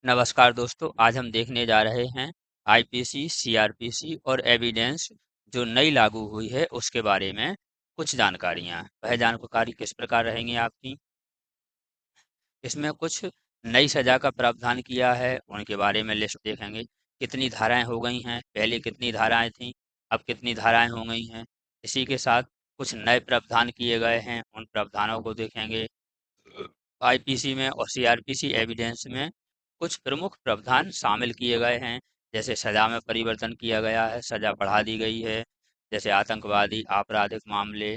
नमस्कार दोस्तों, आज हम देखने जा रहे हैं आईपीसी, सीआरपीसी और एविडेंस जो नई लागू हुई है उसके बारे में कुछ जानकारियां। वह जानकारी किस प्रकार रहेंगी आपकी। इसमें कुछ नई सजा का प्रावधान किया है, उनके बारे में लिस्ट देखेंगे। कितनी धाराएं हो गई हैं, पहले कितनी धाराएं थीं, अब कितनी धाराएं हो गई हैं। इसी के साथ कुछ नए प्रावधान किए गए हैं, उन प्रावधानों को देखेंगे। आईपीसी में और सीआरपीसी एविडेंस में कुछ प्रमुख प्रावधान शामिल किए गए हैं। जैसे सजा में परिवर्तन किया गया है, सजा बढ़ा दी गई है। जैसे आतंकवादी आपराधिक मामले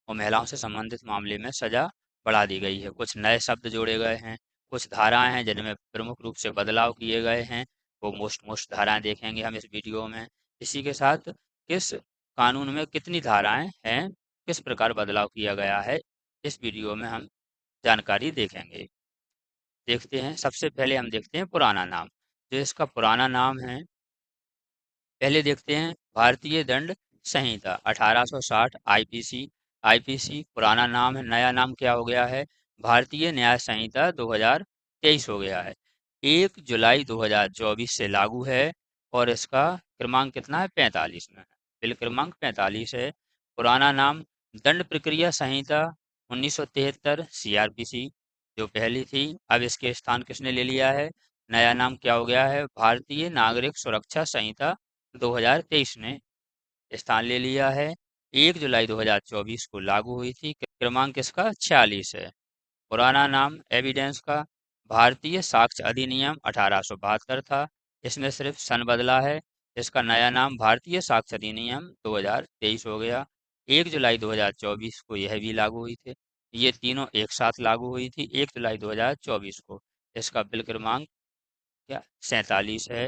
और महिलाओं से संबंधित मामले में सजा बढ़ा दी गई है। कुछ नए शब्द जोड़े गए हैं। कुछ धाराएं हैं जिनमें प्रमुख रूप से बदलाव किए गए हैं। वो मोस्ट धाराएं देखेंगे हम इस वीडियो में। इसी के साथ किस कानून में कितनी धाराएं हैं, किस प्रकार बदलाव किया गया है, इस वीडियो में हम जानकारी देखेंगे। देखते हैं, सबसे पहले हम देखते हैं पुराना नाम। जो इसका पुराना नाम है, पहले देखते हैं भारतीय दंड संहिता 1860 आईपीसी। आईपीसी पुराना नाम है, नया नाम क्या हो गया है, भारतीय न्याय संहिता 2023 हो गया है। 1 जुलाई 2024 से लागू है और इसका क्रमांक कितना है, 45 में है। बिल क्रमांक 45 है। पुराना नाम दंड प्रक्रिया संहिता 1973 सीआरपीसी जो पहली थी। अब इसके स्थान किसने ले लिया है, नया नाम क्या हो गया है, भारतीय नागरिक सुरक्षा संहिता 2023 ने स्थान ले लिया है। 1 जुलाई 2024 को लागू हुई थी। क्रमांक इसका 46 है। पुराना नाम एविडेंस का भारतीय साक्ष्य अधिनियम 1872 था। इसमें सिर्फ सन बदला है। इसका नया नाम भारतीय साक्ष्य अधिनियम 2023 हो गया। 1 जुलाई 2024 को यह भी लागू हुई थी। ये तीनों एक साथ लागू हुई थी 1 जुलाई 2024 को। इसका बिल क्रमांक क्या 47 है।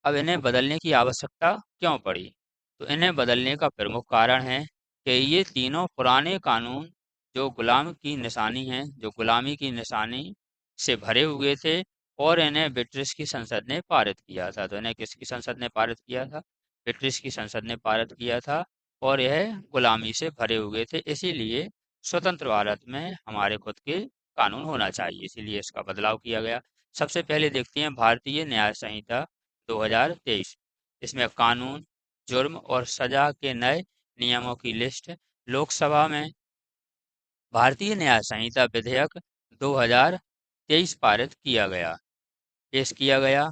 अब इन्हें बदलने की आवश्यकता क्यों पड़ी, तो इन्हें बदलने का प्रमुख कारण है कि ये तीनों पुराने कानून जो गुलाम की निशानी हैं, जो गुलामी की निशानी से भरे हुए थे, और इन्हें ब्रिटिश की संसद ने पारित किया था। तो इन्हें किसकी संसद ने पारित किया था, ब्रिटिश की संसद ने पारित किया था। और यह गुलामी से भरे हुए थे, इसीलिए स्वतंत्र भारत में हमारे खुद के कानून होना चाहिए, इसीलिए इसका बदलाव किया गया। सबसे पहले देखते हैं भारतीय न्याय संहिता 2023। इसमें कानून, जुर्म और सजा के नए नियमों की लिस्ट। लोकसभा में भारतीय न्याय संहिता विधेयक 2023 पारित किया गया, पेश किया गया।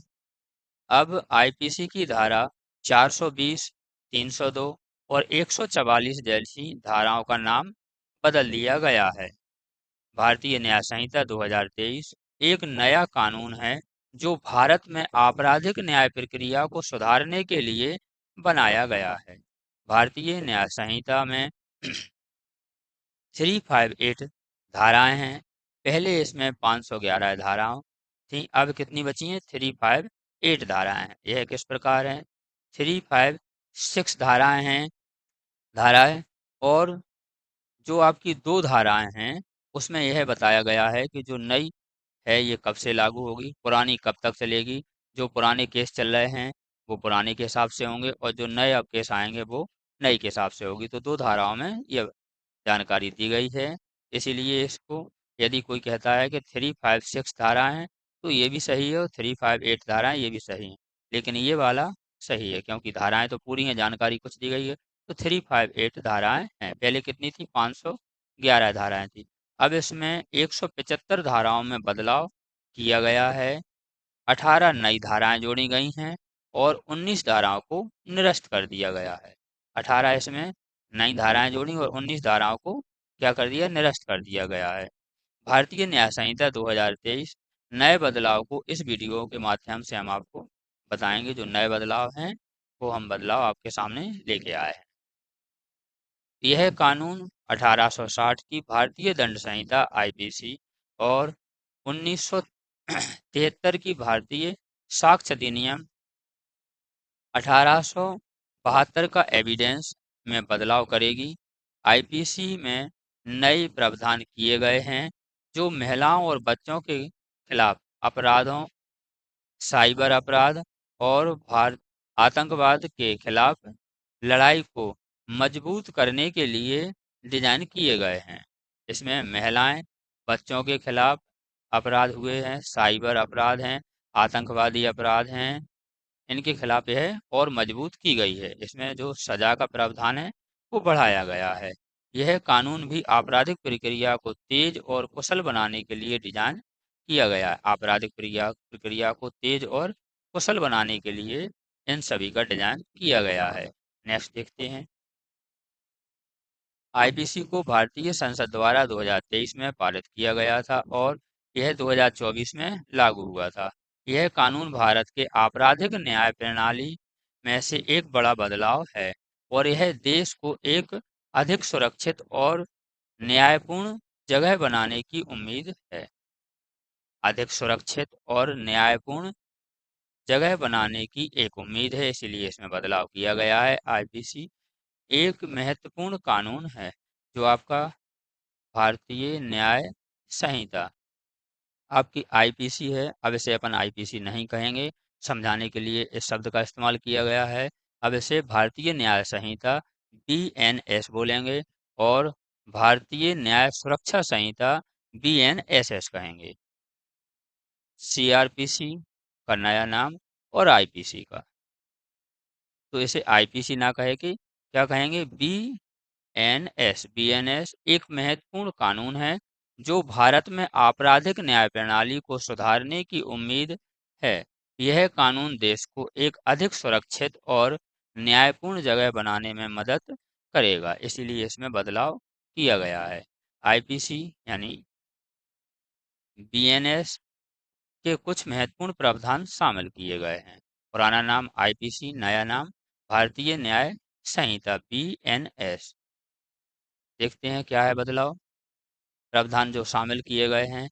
अब आईपीसी की धारा 420, 302 और 144 जैसी धाराओं का नाम बदल दिया गया है। भारतीय न्याय संहिता 2023 एक नया कानून है जो भारत में आपराधिक न्याय प्रक्रिया को सुधारने के लिए बनाया गया है। भारतीय न्याय संहिता में 358 धाराएं हैं। पहले इसमें 511 धाराओं थी, अब कितनी बची हैं, 358 धाराएं हैं। यह किस प्रकार है, 356 धाराएं हैं, धाराएं। और जो आपकी दो धाराएं हैं उसमें यह बताया गया है कि जो नई है ये कब से लागू होगी, पुरानी कब तक चलेगी। जो पुराने केस चल रहे हैं वो पुराने के हिसाब से होंगे, और जो नए अब केस आएंगे वो नई के हिसाब से होगी। तो दो धाराओं में ये जानकारी दी गई है। इसीलिए इसको, यदि कोई कहता है कि 356 धाराएं हैं तो ये भी सही है, और 358 धाराएं ये भी सही हैं, लेकिन ये वाला सही है क्योंकि धाराएं तो पूरी हैं, जानकारी कुछ दी गई है। तो 358 धाराएं हैं, पहले कितनी थी, 511 धाराएं थी। अब इसमें 175 धाराओं में बदलाव किया गया है। 18 नई धाराएं जोड़ी गई हैं और 19 धाराओं को निरस्त कर दिया गया है। 18 इसमें नई धाराएं जोड़ी और 19 धाराओं को क्या कर दिया, निरस्त कर दिया गया है। भारतीय न्याय संहिता 2023 नए बदलाव को इस वीडियो के माध्यम से हम आपको बताएंगे। जो नए बदलाव हैं वो हम बदलाव आपके सामने लेके आए हैं। यह कानून 1860 की भारतीय दंड संहिता आईपीसी और 1973 की भारतीय साक्ष्य अधिनियम 1872 का एविडेंस में बदलाव करेगी। आईपीसी में नए प्रावधान किए गए हैं जो महिलाओं और बच्चों के खिलाफ अपराधों, साइबर अपराध और भारत आतंकवाद के खिलाफ लड़ाई को मजबूत करने के लिए डिजाइन किए गए हैं। इसमें महिलाएं, बच्चों के खिलाफ अपराध हुए हैं, साइबर अपराध हैं, आतंकवादी अपराध हैं, इनके खिलाफ यह और मजबूत की गई है। इसमें जो सजा का प्रावधान है वो बढ़ाया गया है। यह कानून भी आपराधिक प्रक्रिया को तेज और कुशल बनाने के लिए डिजाइन किया गया है। आपराधिक प्रक्रिया को तेज और कुशल बनाने के लिए इन सभी का डिजाइन किया गया है। नेक्स्ट देखते हैं। आईपीसी को भारतीय संसद द्वारा 2023 में पारित किया गया था और यह 2024 में लागू हुआ था। यह कानून भारत के आपराधिक न्याय प्रणाली में से एक बड़ा बदलाव है और यह देश को एक अधिक सुरक्षित और न्यायपूर्ण जगह बनाने की उम्मीद है। अधिक सुरक्षित और न्यायपूर्ण जगह बनाने की एक उम्मीद है, इसीलिए इसमें बदलाव किया गया है। आईपीसी एक महत्वपूर्ण कानून है जो आपका भारतीय न्याय संहिता आपकी आईपीसी है। अब इसे अपन आईपीसी नहीं कहेंगे, समझाने के लिए इस शब्द का इस्तेमाल किया गया है। अब इसे भारतीय न्याय संहिता बीएनएस बोलेंगे और भारतीय न्याय सुरक्षा संहिता बीएनएसएस कहेंगे। सीआरपीसी का नया नाम और आईपीसी का, तो इसे आईपीसी ना कहे कि क्या कहेंगे, बीएनएस एक महत्वपूर्ण कानून है जो भारत में आपराधिक न्याय प्रणाली को सुधारने की उम्मीद है। यह कानून देश को एक अधिक सुरक्षित और न्यायपूर्ण जगह बनाने में मदद करेगा, इसीलिए इसमें बदलाव किया गया है। आईपीसी यानी बीएनएस के कुछ महत्वपूर्ण प्रावधान शामिल किए गए हैं। पुराना नाम आईपीसी, नया नाम भारतीय न्याय संहिता बीएनएस। देखते हैं क्या है बदलाव। प्रावधान जो शामिल किए गए हैं,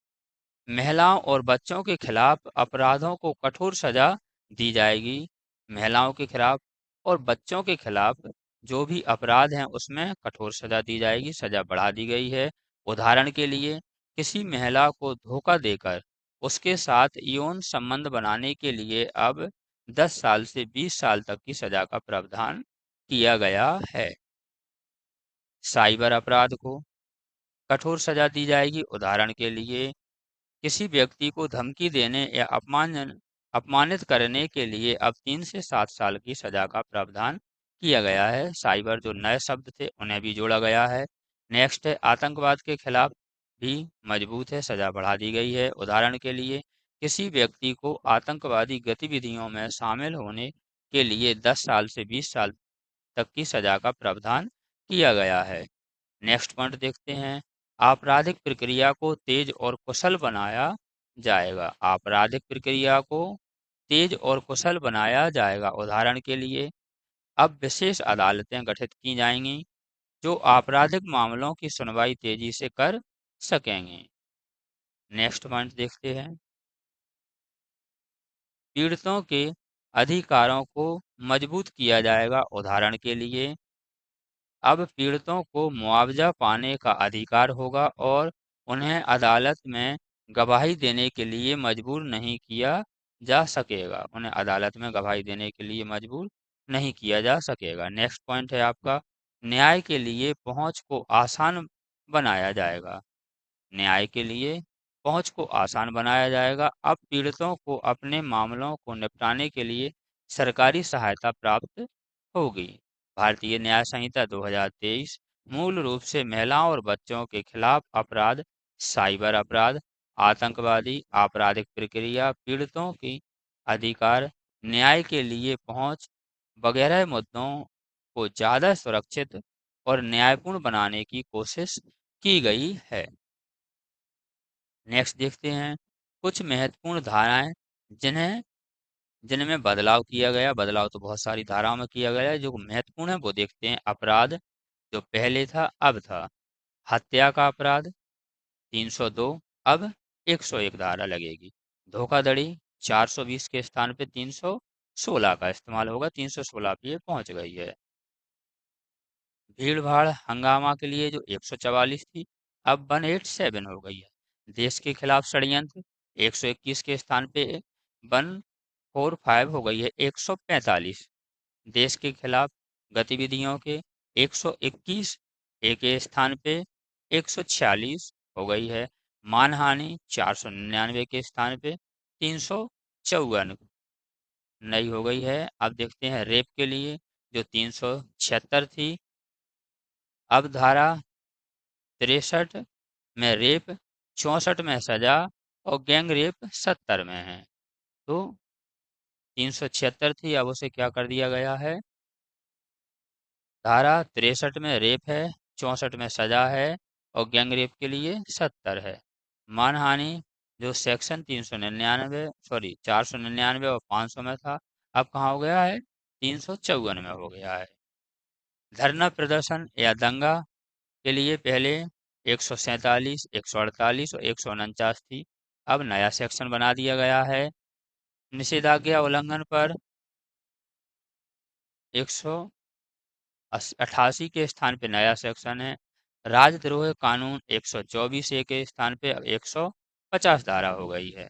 महिलाओं और बच्चों के खिलाफ अपराधों को कठोर सजा दी जाएगी। महिलाओं के खिलाफ और बच्चों के खिलाफ जो भी अपराध हैं उसमें कठोर सजा दी जाएगी, सजा बढ़ा दी गई है। उदाहरण के लिए किसी महिला को धोखा देकर उसके साथ यौन संबंध बनाने के लिए अब 10 साल से 20 साल तक की सजा का प्रावधान किया गया है। साइबर अपराध को कठोर सजा दी जाएगी। उदाहरण के लिए किसी व्यक्ति को धमकी देने या अपमानित करने के लिए अब 3 से 7 साल की सजा का प्रावधान किया गया है। साइबर जो नए शब्द थे उन्हें भी जोड़ा गया है। नेक्स्ट है आतंकवाद के खिलाफ भी मजबूत है, सजा बढ़ा दी गई है। उदाहरण के लिए किसी व्यक्ति को आतंकवादी गतिविधियों में शामिल होने के लिए 10 साल से 20 साल तक की सजा का प्रावधान किया गया है। नेक्स्ट पॉइंट देखते हैं। आपराधिक प्रक्रिया को तेज और कुशल बनाया जाएगा। आपराधिक प्रक्रिया को तेज और कुशल बनाया जाएगा। उदाहरण के लिए अब विशेष अदालतें गठित की जाएंगी जो आपराधिक मामलों की सुनवाई तेजी से कर सकेंगे। नेक्स्ट पॉइंट देखते हैं। पीड़ितों के अधिकारों को मजबूत किया जाएगा। उदाहरण के लिए अब पीड़ितों को मुआवजा पाने का अधिकार होगा और उन्हें अदालत में गवाही देने के लिए मजबूर नहीं किया जा सकेगा। उन्हें अदालत में गवाही देने के लिए मजबूर नहीं किया जा सकेगा। नेक्स्ट पॉइंट है आपका, न्याय के लिए पहुंच को आसान बनाया जाएगा। न्याय के लिए पहुंच को आसान बनाया जाएगा। अब पीड़ितों को अपने मामलों को निपटाने के लिए सरकारी सहायता प्राप्त होगी। भारतीय न्याय संहिता 2023 मूल रूप से महिलाओं और बच्चों के खिलाफ अपराध, साइबर अपराध, आतंकवादी आपराधिक प्रक्रिया, पीड़ितों की अधिकार, न्याय के लिए पहुंच वगैरह मुद्दों को ज्यादा सुरक्षित और न्यायपूर्ण बनाने की कोशिश की गई है। नेक्स्ट देखते हैं कुछ महत्वपूर्ण धाराएं जिन्हें जिनमें बदलाव किया गया। बदलाव तो बहुत सारी धाराओं में किया गया है, जो महत्वपूर्ण है वो देखते हैं। अपराध जो पहले था अब था, हत्या का अपराध 302 अब 101 धारा लगेगी। धोखाधड़ी 420 के स्थान पे 316 का इस्तेमाल होगा, 316 पे ये पहुंच गई है। भीड़ भाड़ हंगामा के लिए जो 144 थी अब 187 हो गई है। देश के खिलाफ षड्यंत्र 121 के स्थान पे 145 हो गई है 145। देश के खिलाफ गतिविधियों के 121 एक स्थान पे 146 हो गई है। मानहानि 499 के स्थान पे 354 नई हो गई है। अब देखते हैं रेप के लिए, जो 376 थी, अब धारा 63 में रेप, 64 में सजा और गैंग रेप 70 में है। तो 376 थी, अब उसे क्या कर दिया गया है, धारा 63 में रेप है, 64 में सजा है और गैंग रेप के लिए 70 है। मानहानि जो सेक्शन 499 और 500 में था, अब कहाँ हो गया है, 354 में हो गया है। धरना प्रदर्शन या दंगा के लिए पहले 147, 148 और 149 थी, अब नया सेक्शन बना दिया गया है। निषेधाज्ञा उल्लंघन पर 188 के स्थान पे नया सेक्शन है। राजद्रोह कानून 124 ए के स्थान पे अब 150 धारा हो गई है।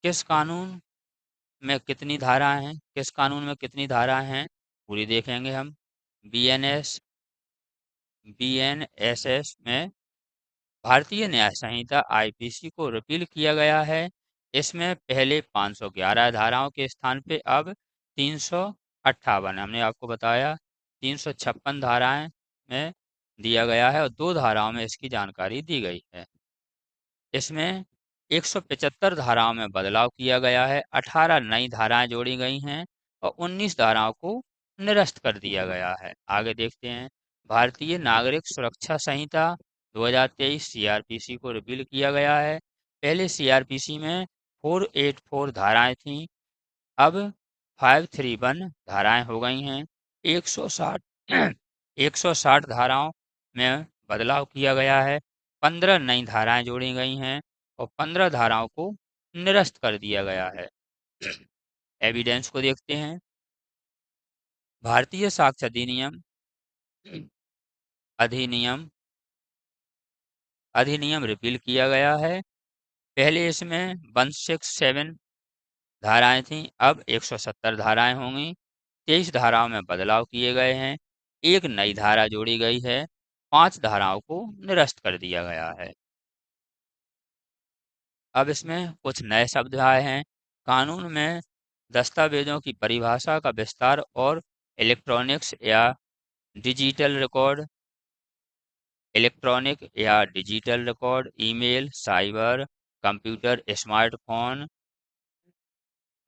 किस कानून में कितनी धाराएं हैं, किस कानून में कितनी धाराएं हैं, पूरी देखेंगे हम। बीएनएसएस में भारतीय न्याय संहिता आईपीसी को रिपील किया गया है। इसमें पहले 511 धाराओं के स्थान पे अब 358, हमने आपको बताया 356 धाराएं में दिया गया है और 2 धाराओं में इसकी जानकारी दी गई है। इसमें 175 धाराओं में बदलाव किया गया है, 18 नई धाराएं जोड़ी गई हैं और 19 धाराओं को निरस्त कर दिया गया है। आगे देखते हैं, भारतीय नागरिक सुरक्षा संहिता 2023 सीआरपीसी को रिपील किया गया है। पहले सीआरपीसी में 484 धाराएं थीं, अब 531 धाराएं हो गई हैं। 160 160 धाराओं में बदलाव किया गया है, 15 नई धाराएं जोड़ी गई हैं और 15 धाराओं को निरस्त कर दिया गया है। एविडेंस को देखते हैं। भारतीय साक्ष्य अधिनियम अधिनियम रिपील किया गया है। पहले इसमें 167 धाराएं थीं, अब 170 धाराएं होंगी। 23 धाराओं में बदलाव किए गए हैं, एक नई धारा जोड़ी गई है, 5 धाराओं को निरस्त कर दिया गया है। अब इसमें कुछ नए शब्द आए हैं। कानून में दस्तावेजों की परिभाषा का विस्तार और इलेक्ट्रॉनिक्स या digital record, email, cyber, computer, smartphone,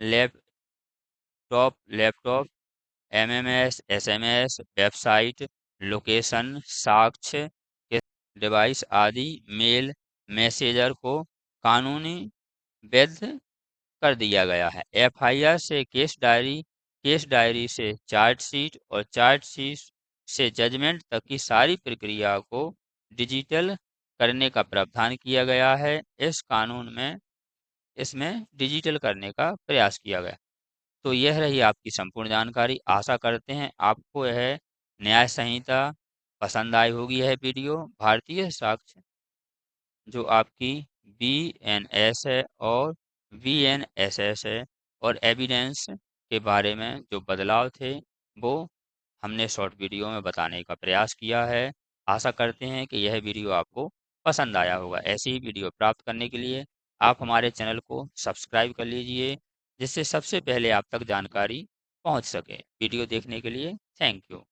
laptop, MMS, SMS, website, location, साक्ष्य के डिवाइस आदि मेल मैसेजर को कानूनी वैध कर दिया गया है। एफआईआर से केस डायरी से चार्जशीट और चार्जशीट से जजमेंट तक की सारी प्रक्रिया को डिजिटल करने का प्रावधान किया गया है। इस कानून में इसमें डिजिटल करने का प्रयास किया गया। तो यह रही आपकी संपूर्ण जानकारी। आशा करते हैं आपको यह न्याय संहिता पसंद आई होगी। यह वीडियो भारतीय साक्ष्य जो आपकी बीएनएस है और वीएनएसएस है और एविडेंस के बारे में जो बदलाव थे वो हमने शॉर्ट वीडियो में बताने का प्रयास किया है। आशा करते हैं कि यह वीडियो आपको पसंद आया होगा। ऐसी ही वीडियो प्राप्त करने के लिए आप हमारे चैनल को सब्सक्राइब कर लीजिए, जिससे सबसे पहले आप तक जानकारी पहुंच सके। वीडियो देखने के लिए थैंक यू।